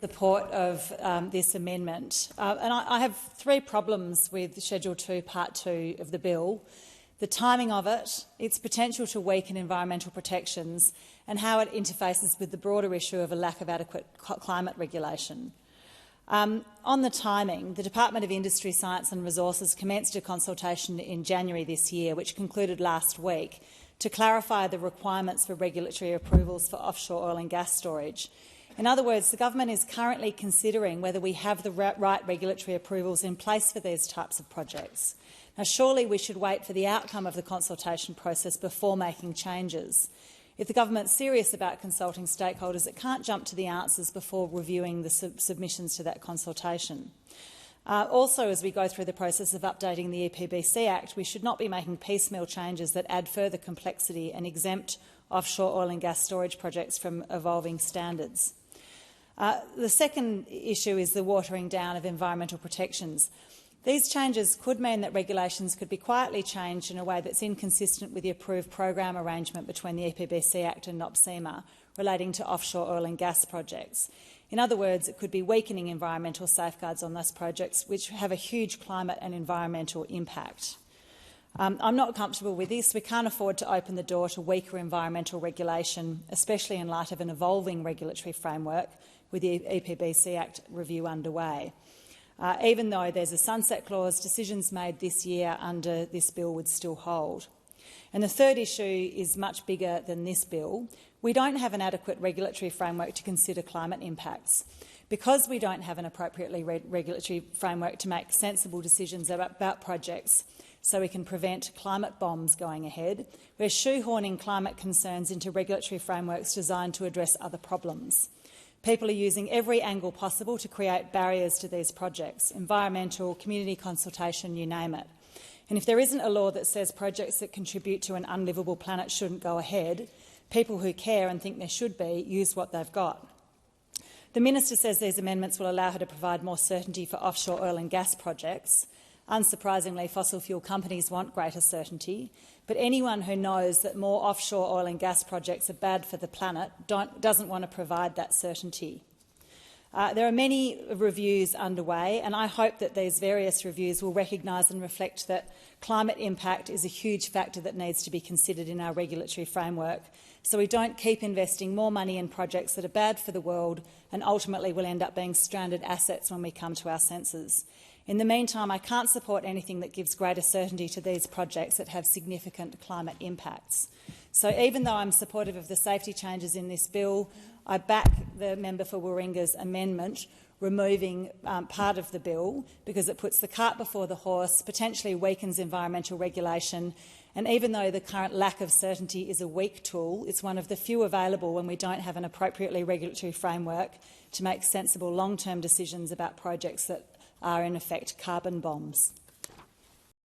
the port of this amendment. And I have three problems with Schedule 2, Part 2 of the bill: the timing of it, its potential to weaken environmental protections, and how it interfaces with the broader issue of a lack of adequate climate regulation. On the timing, the Department of Industry, Science and Resources commenced a consultation in January this year, which concluded last week, to clarify the requirements for regulatory approvals for offshore oil and gas storage. In other words, the government is currently considering whether we have the right regulatory approvals in place for these types of projects. Now, surely we should wait for the outcome of the consultation process before making changes. If the government's serious about consulting stakeholders, it can't jump to the answers before reviewing the submissions to that consultation. Also, as we go through the process of updating the EPBC Act, we should not be making piecemeal changes that add further complexity and exempt offshore oil and gas storage projects from evolving standards. The second issue is the watering down of environmental protections. These changes could mean that regulations could be quietly changed in a way that's inconsistent with the approved program arrangement between the EPBC Act and NOPSEMA relating to offshore oil and gas projects. In other words, it could be weakening environmental safeguards on those projects, which have a huge climate and environmental impact. I'm not comfortable with this. We can't afford to open the door to weaker environmental regulation, especially in light of an evolving regulatory framework with the EPBC Act review underway. Even though there's a sunset clause, decisions made this year under this bill would still hold. And the third issue is much bigger than this bill. We don't have an adequate regulatory framework to consider climate impacts. Because we don't have an appropriately regulatory framework to make sensible decisions about projects so we can prevent climate bombs going ahead, we're shoehorning climate concerns into regulatory frameworks designed to address other problems. People are using every angle possible to create barriers to these projects: environmental, community consultation, you name it. And if there isn't a law that says projects that contribute to an unlivable planet shouldn't go ahead, people who care and think there should be use what they've got. The Minister says these amendments will allow her to provide more certainty for offshore oil and gas projects. Unsurprisingly, fossil fuel companies want greater certainty, but anyone who knows that more offshore oil and gas projects are bad for the planet doesn't want to provide that certainty. There are many reviews underway, and I hope that these various reviews will recognise and reflect that climate impact is a huge factor that needs to be considered in our regulatory framework, so we don't keep investing more money in projects that are bad for the world and ultimately will end up being stranded assets when we come to our senses. In the meantime, I can't support anything that gives greater certainty to these projects that have significant climate impacts. So even though I'm supportive of the safety changes in this bill, I back the member for Warringah's amendment removing part of the bill because it puts the cart before the horse, potentially weakens environmental regulation, and even though the current lack of certainty is a weak tool, it's one of the few available when we don't have an appropriately regulatory framework to make sensible long-term decisions about projects that are in effect carbon bombs.